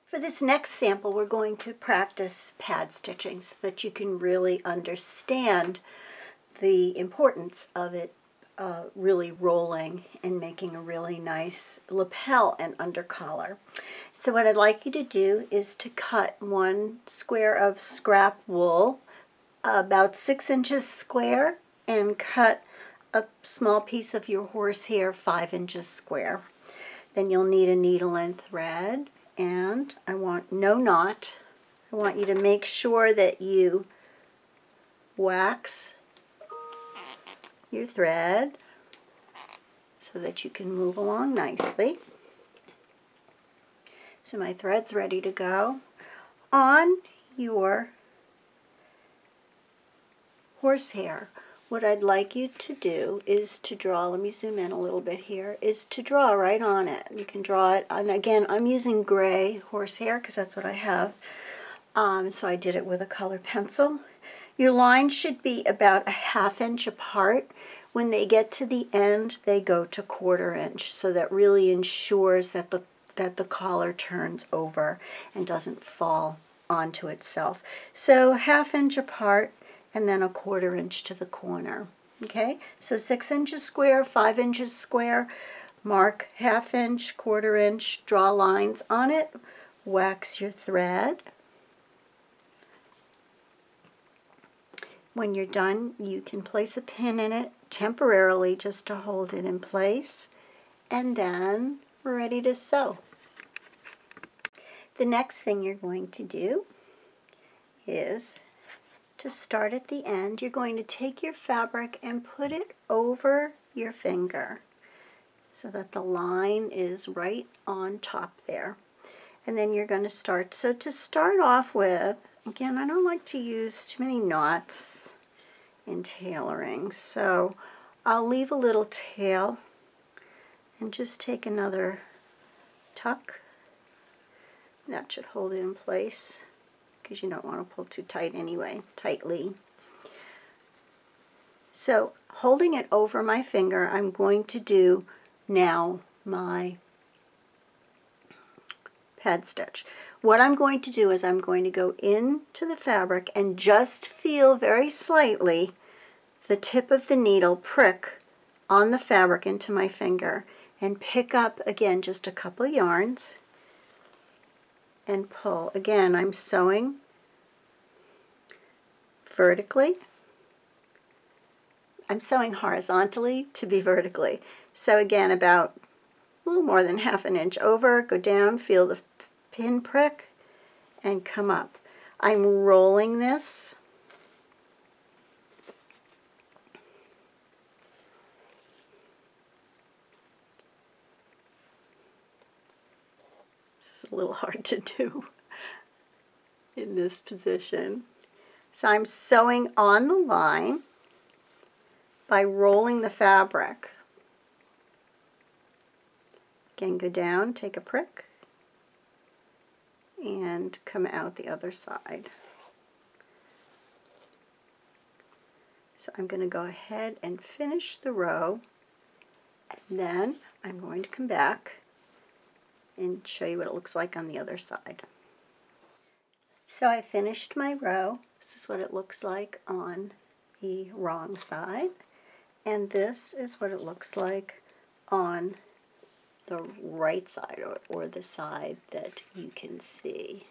For this next sample, we're going to practice pad stitching so that you can really understand the importance of it really rolling and making a really nice lapel and undercollar. So what I'd like you to do is to cut 1 square of scrap wool, about 6 inches square, and cut a small piece of your horsehair 5 inches square. Then you'll need a needle and thread, and I want no knot. I want you to make sure that you wax your thread so that you can move along nicely. So my thread's ready to go. On your horsehair, what I'd like you to do is to draw, let me zoom in a little bit here, is to draw right on it. You can draw it, and again, I'm using gray horsehair because that's what I have, so I did it with a colored pencil. Your line should be about a 1/2 inch apart. When they get to the end, they go to 1/4 inch, so that really ensures that the collar turns over and doesn't fall onto itself. So 1/2 inch apart, and then a 1/4 inch to the corner. Okay, so 6 inches square, 5 inches square, mark 1/2 inch, 1/4 inch, draw lines on it, wax your thread. When you're done, you can place a pin in it temporarily just to hold it in place, and then we're ready to sew. The next thing you're going to do is to start at the end. You're going to take your fabric and put it over your finger so that the line is right on top there. And then you're going to start. So to start off with, again, I don't like to use too many knots in tailoring, so I'll leave a little tail and just take another tuck. That should hold it in place, because you don't want to pull too tight anyway, tightly. So holding it over my finger, I'm going to do now my pad stitch. What I'm going to do is I'm going to go into the fabric and just feel very slightly the tip of the needle prick on the fabric into my finger, and pick up again just a couple yarns and pull. Again, I'm sewing vertically. I'm sewing horizontally to be vertically. So again, about a little more than 1/2 inch over, go down, feel the pin prick, and come up. I'm rolling this. This is a little hard to do in this position. So I'm sewing on the line by rolling the fabric. Again, go down, take a prick, and come out the other side. So I'm going to go ahead and finish the row, and then I'm going to come back and show you what it looks like on the other side. So I finished my row. This is what it looks like on the wrong side, and this is what it looks like on the right side, or the side that you can see.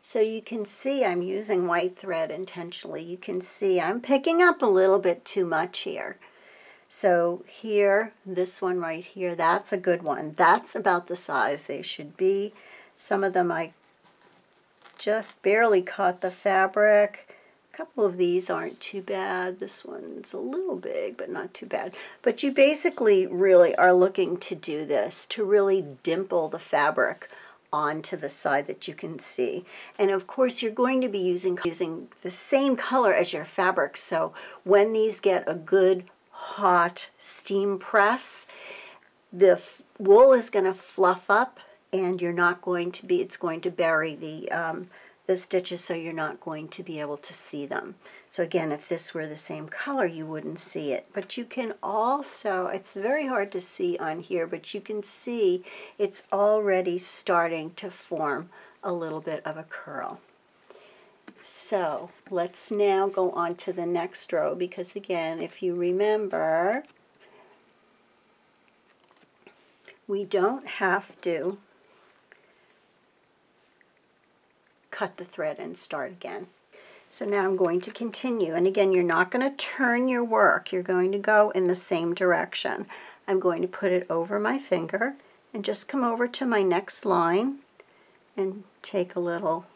So you can see I'm using white thread intentionally. You can see I'm picking up a little bit too much here. So here, this one right here, that's a good one. That's about the size they should be. Some of them I just barely caught the fabric. A couple of these aren't too bad. This one's a little big, but not too bad. But you basically really are looking to do this to really dimple the fabric onto the side that you can see. And of course you're going to be using the same color as your fabric, so when these get a good hot steam press, the wool is going to fluff up, and you're not going to be, it's going to bury the the stitches so you're not going to be able to see them. So again, if this were the same color, you wouldn't see it. But you can also, it's very hard to see on here, but you can see it's already starting to form a little bit of a curl. So let's now go on to the next row, because again, if you remember, we don't have to cut the thread and start again. So now I'm going to continue, and again, you're not going to turn your work, you're going to go in the same direction. I'm going to put it over my finger and just come over to my next line and take a little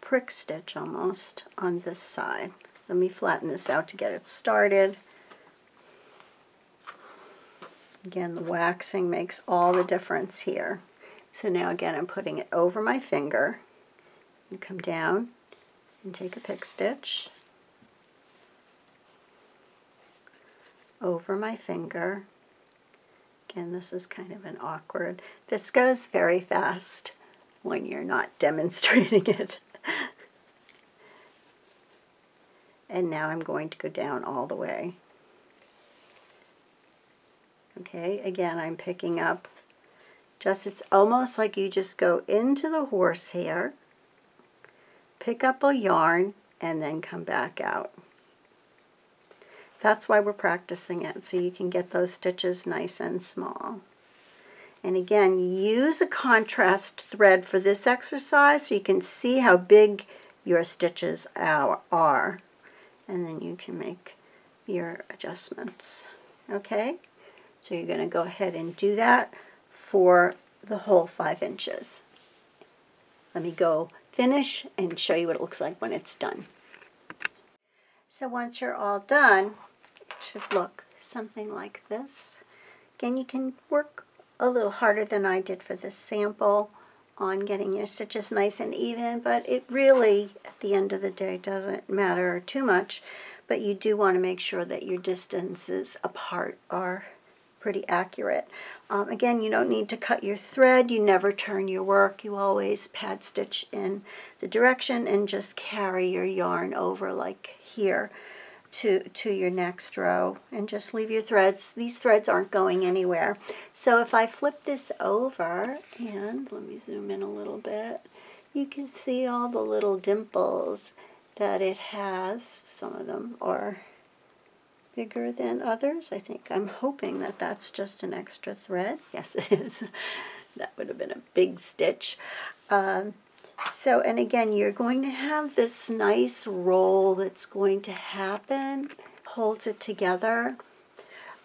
prick stitch almost on this side. Let me flatten this out to get it started. Again, the waxing makes all the difference here. So now again, I'm putting it over my finger and come down and take a pick stitch over my finger. Again, this is kind of an awkward, this goes very fast when you're not demonstrating it. And now I'm going to go down all the way. Okay, again, I'm picking up it's almost like you just go into the horsehair, pick up a yarn, and then come back out. That's why we're practicing it, so you can get those stitches nice and small. And again, use a contrast thread for this exercise so you can see how big your stitches are. And then you can make your adjustments. Okay? So you're going to go ahead and do that for the whole 5 inches. Let me go finish and show you what it looks like when it's done. So once you're all done, it should look something like this. Again, you can work a little harder than I did for this sample on getting your stitches nice and even, but it really, at the end of the day, doesn't matter too much, but you do want to make sure that your distances apart are pretty accurate. Again, you don't need to cut your thread, you never turn your work, you always pad stitch in the direction and just carry your yarn over like here to your next row and just leave your threads. These threads aren't going anywhere. So if I flip this over, and let me zoom in a little bit, you can see all the little dimples that it has. Some of them are bigger than others. I think I'm hoping that that's just an extra thread. Yes, it is. That would have been a big stitch. So, and again, you're going to have this nice roll that's going to happen, holds it together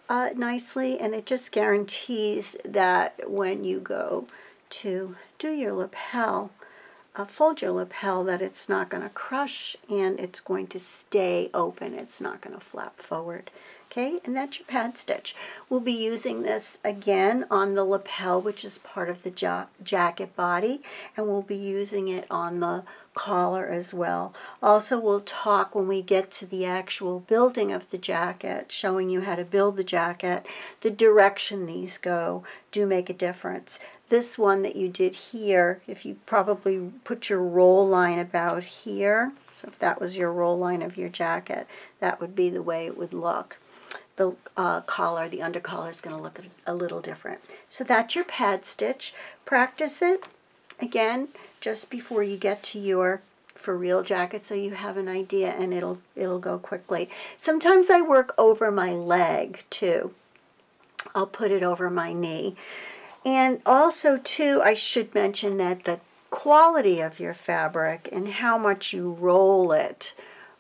nicely, and it just guarantees that when you go to do your lapel, fold your lapel, that it's not going to crush and it's going to stay open. It's not going to flap forward. Okay, and that's your pad stitch. We'll be using this again on the lapel, which is part of the jacket body, and we'll be using it on the collar as well. Also, we'll talk when we get to the actual building of the jacket, showing you how to build the jacket. The direction these go do make a difference. This one that you did here, if you probably put your roll line about here, so if that was your roll line of your jacket, that would be the way it would look. The collar, the undercollar is going to look a little different. So that's your pad stitch. Practice it again just before you get to your for real jacket so you have an idea, and it'll go quickly. Sometimes I work over my leg too. I'll put it over my knee. And also too, I should mention that the quality of your fabric and how much you roll it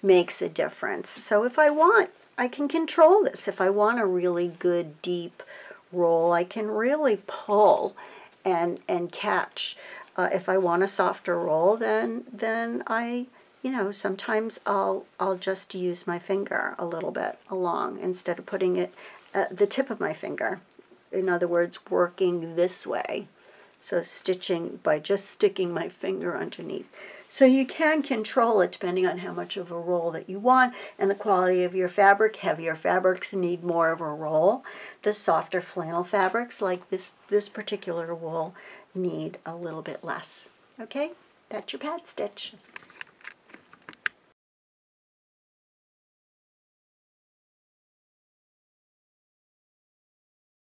makes a difference. So if I can control this. If I want a really good deep roll, I can really pull and catch. If I want a softer roll, then I, sometimes I'll just use my finger a little bit along instead of putting it at the tip of my finger. In other words, working this way. So stitching by just sticking my finger underneath. So you can control it depending on how much of a roll that you want and the quality of your fabric. Heavier fabrics need more of a roll. The softer flannel fabrics like this particular wool need a little bit less. Okay? That's your pad stitch.